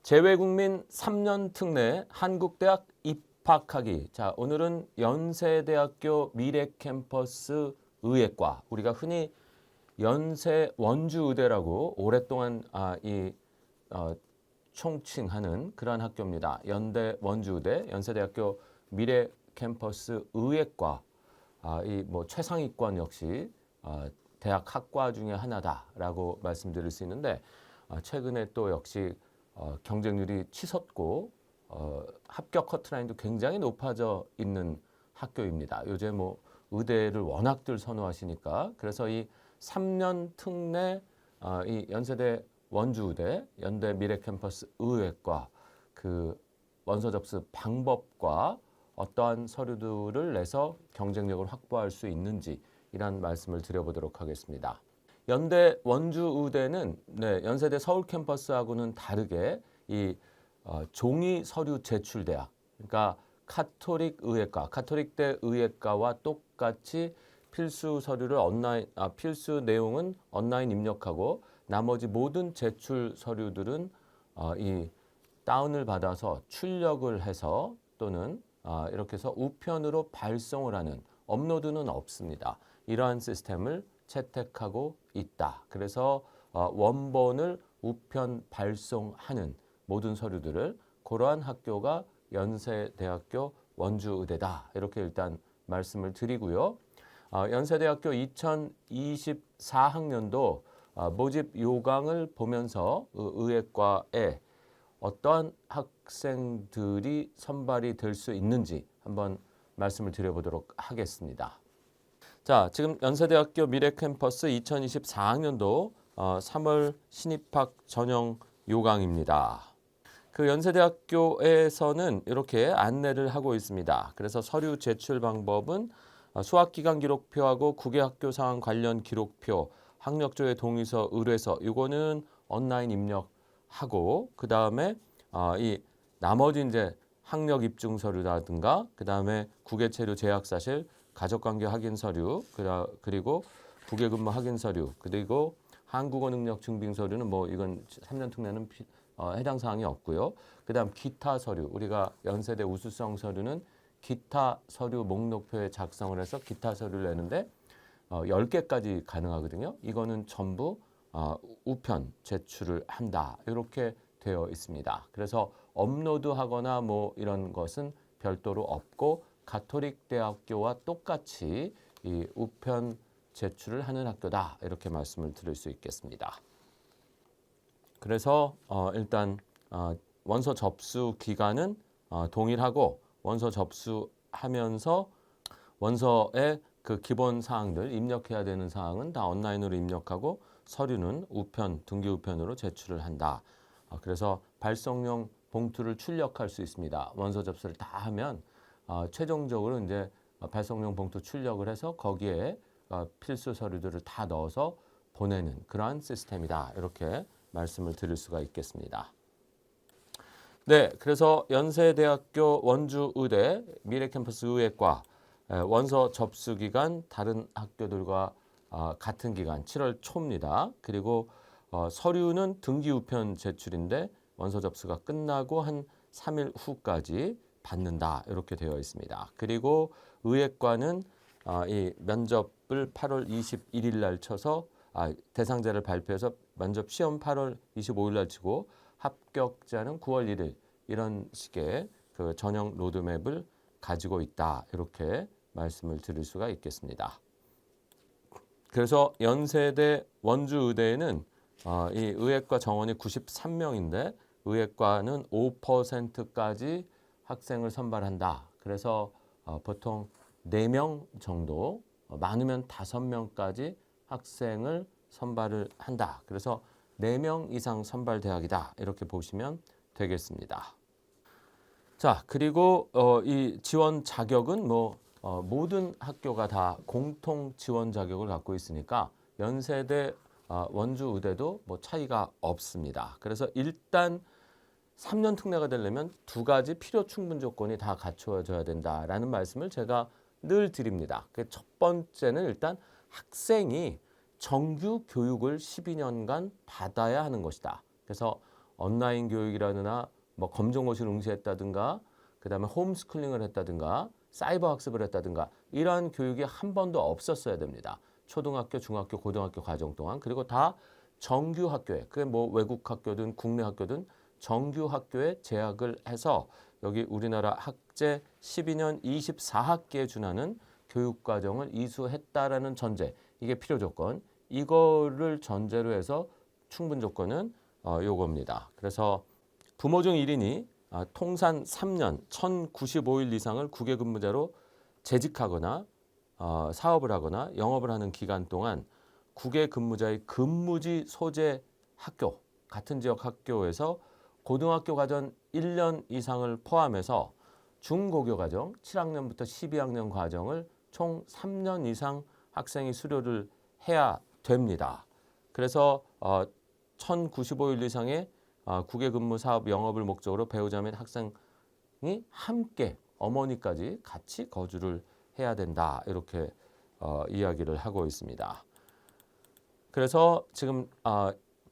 재외국민 3년 특례 한국대학 입학하기. 자, 오늘은 연세대학교 미래캠퍼스 의예과, 우리가 흔히 연세 원주의대라고 오랫동안 총칭하는 그러한 학교입니다. 연대 원주의대, 연세대학교 미래캠퍼스 의예과, 이 최상위권 역시 대학 학과 중에 하나다라고 말씀드릴 수 있는데, 최근에 또 역시 경쟁률이 치솟고 합격 커트라인도 굉장히 높아져 있는 학교입니다. 요새 의대를 워낙들 선호하시니까, 그래서 이 3년 특례 이 연세대 원주의대, 연대 미래캠퍼스 의예과 그 원서 접수 방법과 어떠한 서류들을 내서 경쟁력을 확보할 수 있는지 이란 말씀을 드려보도록 하겠습니다. 연대 원주의대는 연세대 서울 캠퍼스하고는 다르게 이 종이 서류 제출 대학, 그러니까 카톨릭 의예과, 카톨릭대 의예과와 똑같이 필수 서류를 필수 내용은 온라인 입력하고 나머지 모든 제출 서류들은 이 다운을 받아서 출력을 해서 또는 이렇게 해서 우편으로 발송을 하는, 업로드는 없습니다. 이러한 시스템을 채택하고 있다. 그래서 원본을 우편 발송하는 모든 서류들을 그러한 학교가 연세대학교 원주의대다. 이렇게 일단 말씀을 드리고요. 연세대학교 2024학년도 모집 요강을 보면서 의예과에 어떠한 학생들이 선발이 될 수 있는지 한번 말씀을 드려보도록 하겠습니다. 자, 지금 연세대학교 미래캠퍼스 2024학년도 3월 신입학 전형 요강입니다. 그 연세대학교에서는 이렇게 안내를 하고 있습니다. 그래서 서류 제출 방법은 수학기간 기록표하고 국외학교 상황 관련 기록표, 학력조회 동의서, 의뢰서, 이거는 온라인 입력하고, 그 다음에 이 나머지 이제 학력 입증 서류라든가, 그 다음에 국외체류 재학 사실, 가족관계 확인 서류, 그리고 국외근무 확인 서류, 그리고 한국어 능력 증빙 서류는 이건 3년 특례는 해당 사항이 없고요. 그 다음 기타 서류, 우리가 연세대 우수성 서류는 기타 서류 목록표에 작성을 해서 기타 서류를 내는데 10개까지 가능하거든요. 이거는 전부 우편 제출을 한다. 이렇게 되어 있습니다. 그래서 업로드하거나 이런 것은 별도로 없고 가톨릭 대학교와 똑같이 이 우편 제출을 하는 학교다. 이렇게 말씀을 드릴 수 있겠습니다. 그래서 일단 원서 접수 기간은 동일하고, 원서 접수하면서 원서의 그 기본 사항들, 입력해야 되는 사항은 다 온라인으로 입력하고 서류는 우편, 등기 우편으로 제출을 한다. 그래서 발송용 봉투를 출력할 수 있습니다. 원서 접수를 다 하면 최종적으로 이제 발송용 봉투 출력을 해서 거기에 필수 서류들을 다 넣어서 보내는 그러한 시스템이다. 이렇게 말씀을 드릴 수가 있겠습니다. 네, 그래서 연세대학교 원주의대 미래캠퍼스 의예과 원서 접수 기간 다른 학교들과 같은 기간 7월 초입니다. 그리고 서류는 등기 우편 제출인데 원서 접수가 끝나고 한 3일 후까지 받는다. 이렇게 되어 있습니다. 그리고 의예과는 이 면접을 8월 21일 날 쳐서 대상자를 발표해서 면접 시험 8월 25일 날 치고 합격자는 9월 1일, 이런 식의 그 전형 로드맵을 가지고 있다. 이렇게 말씀을 드릴 수가 있겠습니다. 그래서 연세대 원주의대에는 이 의예과 정원이 93명인데 의예과는 5%까지 학생을 선발한다. 그래서 보통 4명 정도, 많으면 5명까지 학생을 선발을 한다. 그래서 4명 이상 선발 대학이다. 이렇게 보시면 되겠습니다. 자, 그리고 이 지원 자격은 모든 학교가 다 공통 지원 자격을 갖고 있으니까 연세대 원주의대도 차이가 없습니다. 그래서 일단 3년 특례가 되려면 2가지 필요 충분 조건이 다 갖춰져야 된다라는 말씀을 제가 늘 드립니다. 첫 번째는 일단 학생이 정규 교육을 12년간 받아야 하는 것이다. 그래서 온라인 교육이라느나 뭐 검정고시를 응시했다든가 그다음에 홈스쿨링을 했다든가 사이버 학습을 했다든가 이러한 교육이 한 번도 없었어야 됩니다. 초등학교, 중학교, 고등학교 과정 동안. 그리고 다 정규 학교에, 그게 뭐 외국 학교든 국내 학교든 정규 학교에 재학을 해서 여기 우리나라 학제 12년 24학기에 준하는 교육과정을 이수했다라는 전제, 이게 필요 조건. 이거를 전제로 해서 충분 조건은 요겁니다. 그래서 부모 중 1인이 통산 3년 1095일 이상을 국외 근무자로 재직하거나 사업을 하거나 영업을 하는 기간 동안 국외 근무자의 근무지 소재 학교, 같은 지역 학교에서 고등학교 과정 1년 이상을 포함해서 중고교 과정 7학년부터 12학년 과정을 총 3년 이상 학생이 수료를 해야 됩니다. 그래서 1095일 이상의 국외 근무 사업 영업을 목적으로 배우자 및 학생이 함께 어머니까지 같이 거주를 해야 된다. 이렇게 이야기를 하고 있습니다. 그래서 지금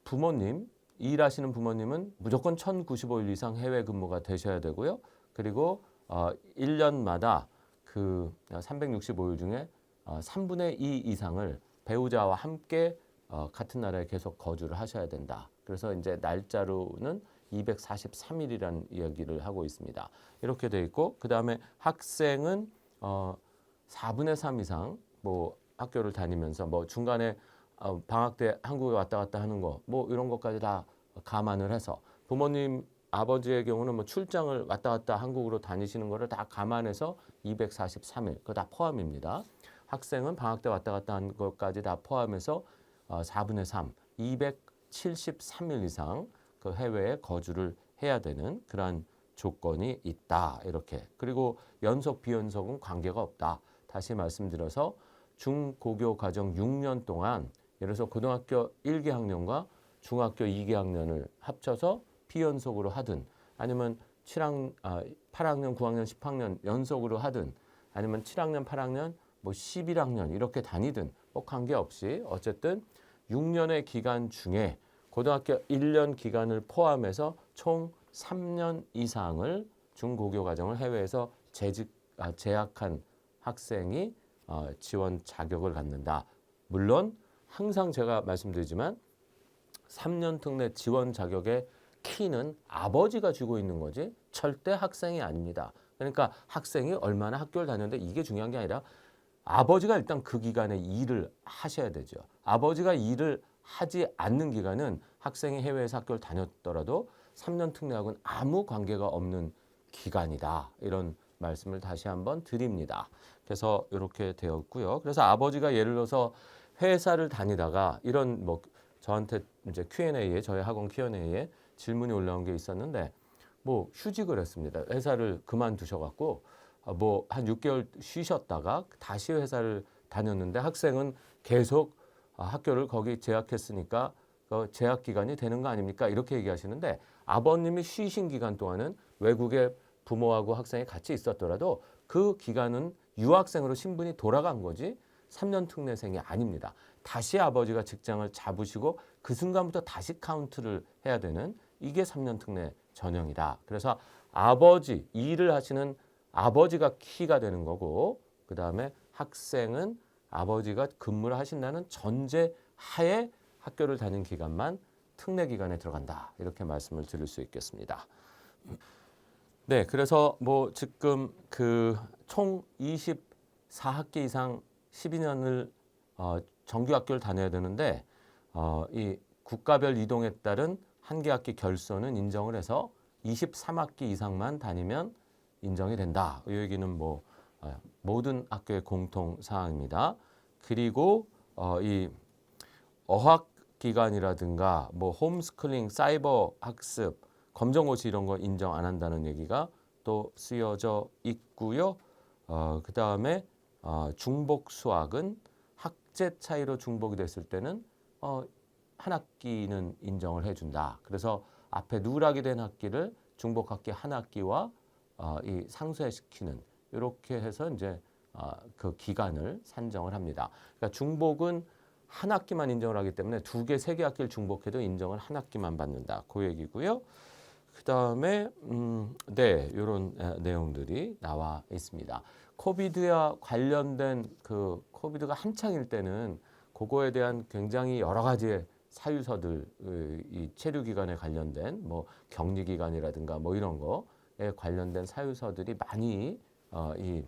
부모님, 일하시는 부모님은 무조건 1095일 이상 해외 근무가 되셔야 되고요. 그리고 1년마다 그 365일 중에 3분의 2 이상을 배우자와 함께 같은 나라에 계속 거주를 하셔야 된다. 그래서 이제 날짜로는 243일이라는 이야기를 하고 있습니다. 이렇게 돼 있고 그다음에 학생은 4분의 3 이상 뭐 학교를 다니면서 뭐 중간에 방학 때 한국에 왔다 갔다 하는 거 뭐 이런 것까지 다 감안을 해서 부모님 아버지의 경우는 뭐 출장을 왔다 갔다 한국으로 다니시는 거를 다 감안해서 243일 그거 다 포함입니다. 학생은 방학 때 왔다 갔다 한 것까지 다 포함해서 4분의 3, 273일 이상 그 해외에 거주를 해야 되는 그러한 조건이 있다. 이렇게. 그리고 연속 비연속은 관계가 없다. 다시 말씀드려서 중고교 과정 6년 동안 예를 들어서 고등학교 1개 학년과 중학교 2개 학년을 합쳐서 비연속으로 하든 아니면 8학년, 9학년, 10학년 연속으로 하든 아니면 7학년, 8학년, 뭐 11학년 이렇게 다니든 뭐 관계없이 어쨌든 6년의 기간 중에 고등학교 1년 기간을 포함해서 총 3년 이상을 중고교 과정을 해외에서 재학한 학생이 지원 자격을 갖는다. 물론 항상 제가 말씀드리지만 3년 특례 지원 자격의 키는 아버지가 쥐고 있는 거지 절대 학생이 아닙니다. 그러니까 학생이 얼마나 학교를 다녔는데 이게 중요한 게 아니라 아버지가 일단 그 기간에 일을 하셔야 되죠. 아버지가 일을 하지 않는 기간은 학생이 해외에서 학교를 다녔더라도 3년 특례하고는 아무 관계가 없는 기간이다. 이런 말씀을 다시 한번 드립니다. 그래서 이렇게 되었고요. 그래서 아버지가 예를 들어서 회사를 다니다가 이런 뭐 저한테 이제 Q&A에 저희 학원 Q&A에 질문이 올라온 게 있었는데 뭐 휴직을 했습니다. 회사를 그만두셔갖고 뭐 한 6개월 쉬셨다가 다시 회사를 다녔는데 학생은 계속 학교를 거기 재학했으니까 재학 기간이 되는 거 아닙니까? 이렇게 얘기하시는데 아버님이 쉬신 기간 동안은 외국에 부모하고 학생이 같이 있었더라도 그 기간은 유학생으로 신분이 돌아간 거지 3년 특례생이 아닙니다. 다시 아버지가 직장을 잡으시고 그 순간부터 다시 카운트를 해야 되는 이게 3년 특례 전형이다. 그래서 아버지, 일을 하시는 아버지가 키가 되는 거고 그 다음에 학생은 아버지가 근무를 하신다는 전제 하에 학교를 다닌 기간만 특례 기간에 들어간다. 이렇게 말씀을 드릴 수 있겠습니다. 네, 그래서 뭐 지금 그 총 24학기 이상 12년을 정규 학교를 다녀야 되는데 이 국가별 이동에 따른 한 개 학기 결손은 인정을 해서 23학기 이상만 다니면 인정이 된다. 이 얘기는 뭐 모든 학교의 공통 사항입니다. 그리고 이 어학 기간이라든가 뭐 홈스쿨링, 사이버 학습, 검정고시 이런 거 인정 안 한다는 얘기가 또 쓰여져 있고요. 그 다음에 중복 수학은 학제 차이로 중복이 됐을 때는 한 학기는 인정을 해준다. 그래서 앞에 누락이 된 학기를 중복 학기 한 학기와 이 상쇄시키는 이렇게 해서 이제 그 기간을 산정을 합니다. 그러니까 중복은 한 학기만 인정을 하기 때문에 2개, 3개 학기를 중복해도 인정을 한 학기만 받는다. 그 얘기고요. 그다음에 네, 이런 내용들이 나와 있습니다. 코비드와 관련된 그 코비드가 한창일 때는 그거에 대한 굉장히 여러 가지의 사유서들, 이 체류 기간에 관련된 뭐 격리 기간이라든가 뭐 이런 거에 관련된 사유서들이 많이 이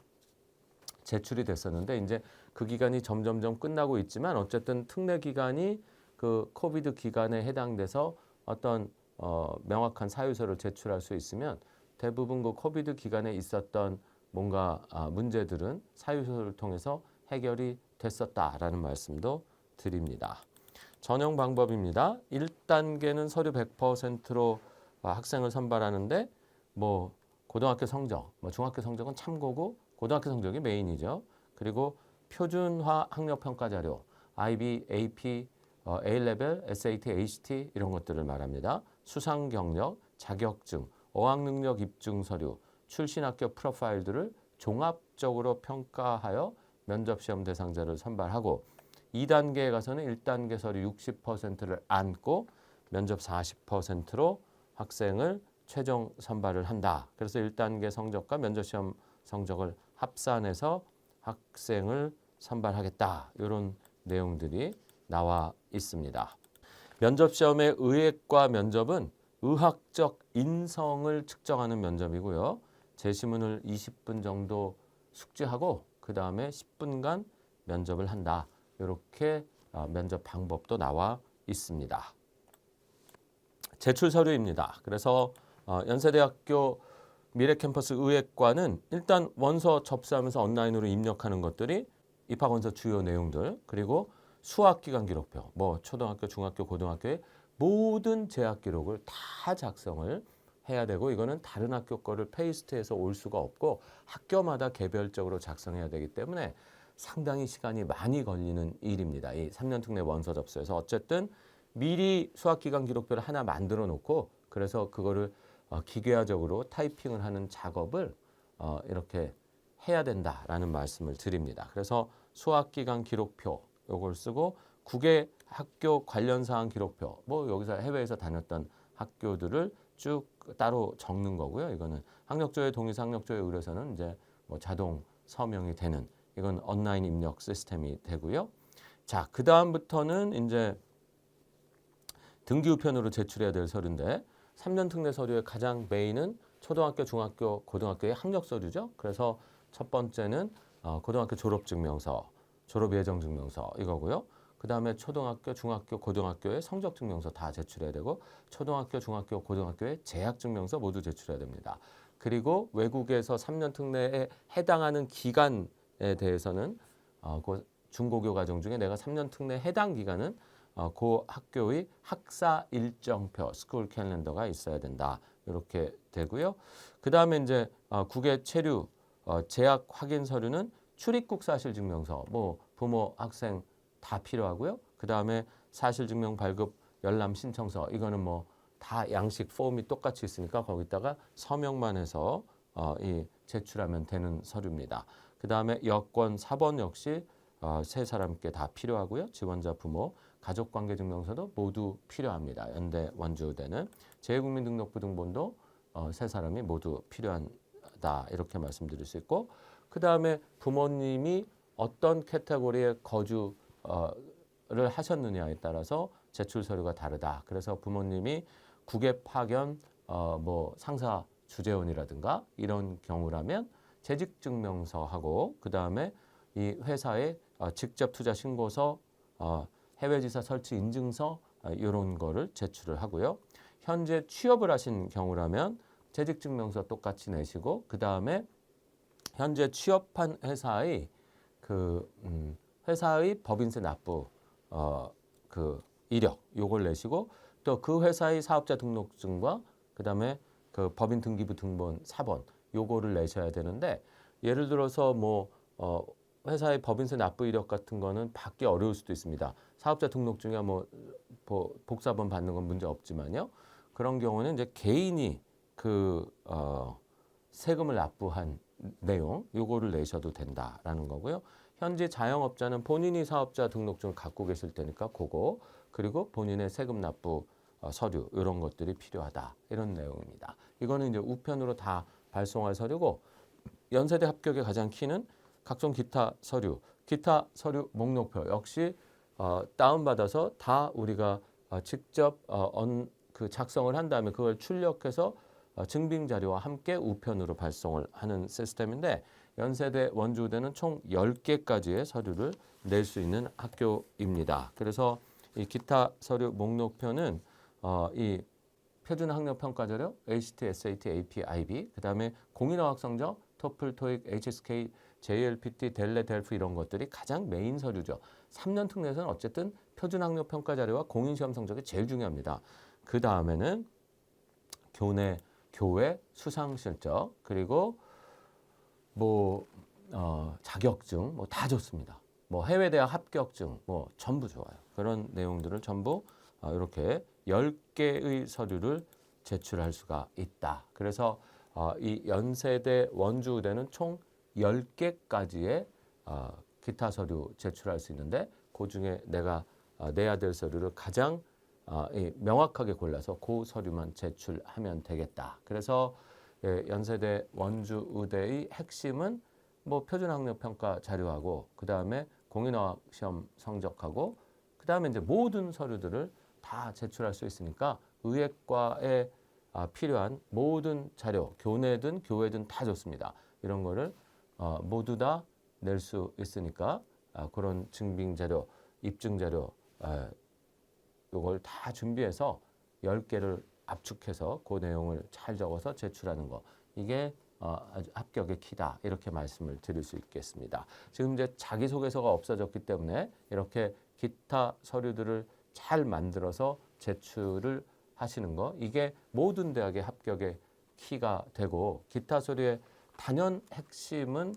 제출이 됐었는데 이제 그 기간이 점점점 끝나고 있지만 어쨌든 특례 기간이 그 코비드 기간에 해당돼서 어떤 명확한 사유서를 제출할 수 있으면 대부분 그 코비드 기간에 있었던 뭔가 문제들은 사유서를 통해서 해결이 됐었다라는 말씀도 드립니다. 전형 방법입니다. 1단계는 서류 100%로 학생을 선발하는데 뭐 고등학교 성적, 뭐 중학교 성적은 참고고 고등학교 성적이 메인이죠. 그리고 표준화 학력 평가 자료, IB, AP, A-레벨, SAT, ACT 이런 것들을 말합니다. 수상 경력, 자격증, 어학 능력 입증 서류, 출신 학교 프로파일들을 종합적으로 평가하여 면접 시험 대상자를 선발하고 2단계에 가서는 1단계 서류 60%를 안고 면접 40%로 학생을 최종 선발을 한다. 그래서 1단계 성적과 면접 시험 성적을 합산해서 학생을 선발하겠다. 이런 내용들이 나와 있습니다. 면접 시험의 의획과 면접은 의학적 인성을 측정하는 면접이고요. 제시문을 20분 정도 숙지하고 그 다음에 10분간 면접을 한다. 이렇게 면접 방법도 나와 있습니다. 제출 서류입니다. 그래서 연세대학교 미래캠퍼스 의획과는 일단 원서 접수하면서 온라인으로 입력하는 것들이 입학원서 주요 내용들 그리고 수학기간 기록표, 뭐 초등학교, 중학교, 고등학교의 모든 재학 기록을 다 작성을 해야 되고 이거는 다른 학교 거를 페이스트해서 올 수가 없고 학교마다 개별적으로 작성해야 되기 때문에 상당히 시간이 많이 걸리는 일입니다. 이 3년 특례 원서 접수에서 어쨌든 미리 수학기간 기록표를 하나 만들어 놓고 그래서 그거를 기계화적으로 타이핑을 하는 작업을 이렇게 해야 된다라는 말씀을 드립니다. 그래서 수학기간 기록표 요걸 쓰고 국외 학교 관련 사항 기록표 뭐 여기서 해외에서 다녔던 학교들을 쭉 따로 적는 거고요. 이거는 학력조회 동의서 학력조회 의뢰서는 이제 뭐 자동 서명이 되는 이건 온라인 입력 시스템이 되고요. 자, 그 다음부터는 이제 등기 우편으로 제출해야 될 서류인데 3년 특례 서류의 가장 메인은 초등학교, 중학교, 고등학교의 학력 서류죠. 그래서 첫 번째는 고등학교 졸업증명서, 졸업예정증명서 이거고요. 그 다음에 초등학교, 중학교, 고등학교의 성적증명서 다 제출해야 되고 초등학교, 중학교, 고등학교의 재학증명서 모두 제출해야 됩니다. 그리고 외국에서 3년 특례에 해당하는 기간에 대해서는 그 중고교 과정 중에 내가 3년 특례 해당 기간은 그 학교의 학사 일정표, 스쿨 캘린더가 있어야 된다. 이렇게 되고요. 그 다음에 이제 국외 체류, 재학 확인 서류는 출입국 사실증명서, 뭐 부모, 학생 다 필요하고요. 그 다음에 사실증명 발급 열람 신청서, 이거는 뭐 다 양식 폼이 똑같이 있으니까 거기다가 서명만 해서 이 제출하면 되는 서류입니다. 그 다음에 여권, 사본 역시 세 사람께 다 필요하고요. 지원자, 부모, 가족관계증명서도 모두 필요합니다. 연대, 원주대는 재외국민등록부 등본도 세 사람이 모두 필요하다 이렇게 말씀드릴 수 있고 그 다음에 부모님이 어떤 카테고리의 거주를 하셨느냐에 따라서 제출 서류가 다르다. 그래서 부모님이 국외 파견 뭐 상사 주재원이라든가 이런 경우라면 재직증명서하고 그 다음에 이 회사의 직접 투자 신고서, 해외 지사 설치 인증서 이런 거를 제출을 하고요. 현재 취업을 하신 경우라면 재직증명서 똑같이 내시고 그 다음에 현재 취업한 회사의 회사의 법인세 납부 그 이력 요걸 내시고 또 그 회사의 사업자 등록증과 그 다음에 그 법인 등기부 등본 4번 요거를 내셔야 되는데 예를 들어서 뭐 회사의 법인세 납부 이력 같은 거는 받기 어려울 수도 있습니다. 사업자 등록증이야 뭐 복사본 받는 건 문제 없지만요. 그런 경우는 이제 개인이 세금을 납부한 내용 요거를 내셔도 된다라는 거고요. 현지 자영업자는 본인이 사업자 등록증을 갖고 계실 테니까 그거, 그리고 본인의 세금 납부 서류 이런 것들이 필요하다. 이런 내용입니다. 이거는 이제 우편으로 다 발송할 서류고, 연세대 합격의 가장 키는 각종 기타 서류 목록표 역시 다운받아서 다 우리가 직접 그 작성을 한 다음에 그걸 출력해서 증빙 자료와 함께 우편으로 발송을 하는 시스템인데, 연세대 원주대는 총 10개까지의 서류를 낼 수 있는 학교입니다. 그래서 이 기타 서류 목록표는 이 표준 학력 평가 자료, ACT, SAT, AP, IB, 그다음에 공인어학 성적, 토플, 토익, HSK, JLPT, 델레, 델프 이런 것들이 가장 메인 서류죠. 3년 특례에서는 어쨌든 표준 학력 평가 자료와 공인 시험 성적이 제일 중요합니다. 그 다음에는 교회 수상 실적, 그리고 뭐 자격증 뭐 다 좋습니다. 뭐 해외 대학 합격증 뭐 전부 좋아요. 그런 내용들을 전부 이렇게 10개의 서류를 제출할 수가 있다. 그래서 이 연세대 원주대는 총 10개까지의 기타 서류 제출할 수 있는데, 그 중에 내가 내야 될 서류를 가장 명확하게 골라서 그 서류만 제출하면 되겠다. 그래서 연세대 원주의대의 핵심은 뭐 표준학력평가 자료하고, 그 다음에 공인어학 시험 성적하고, 그 다음에 이제 모든 서류들을 다 제출할 수 있으니까 의예과에 필요한 모든 자료, 교내든 교회든 다 좋습니다. 이런 거를 모두 다 낼 수 있으니까 그런 증빙 자료, 입증 자료 이걸 다 준비해서 10개를 압축해서 그 내용을 잘 적어서 제출하는 거, 이게 아주 합격의 키다, 이렇게 말씀을 드릴 수 있겠습니다. 지금 이제 자기소개서가 없어졌기 때문에 이렇게 기타 서류들을 잘 만들어서 제출을 하시는 거, 이게 모든 대학의 합격의 키가 되고, 기타 서류의 단연 핵심은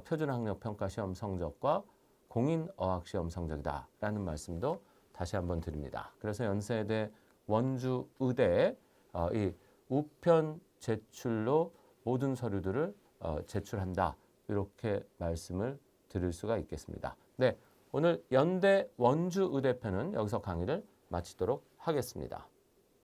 표준학력평가 시험 성적과 공인어학시험 성적이다라는 말씀도 다시 한번 드립니다. 그래서 연세대 원주의대 이 우편 제출로 모든 서류들을 제출한다, 이렇게 말씀을 드릴 수가 있겠습니다. 네, 오늘 연대 원주의대 편은 여기서 강의를 마치도록 하겠습니다.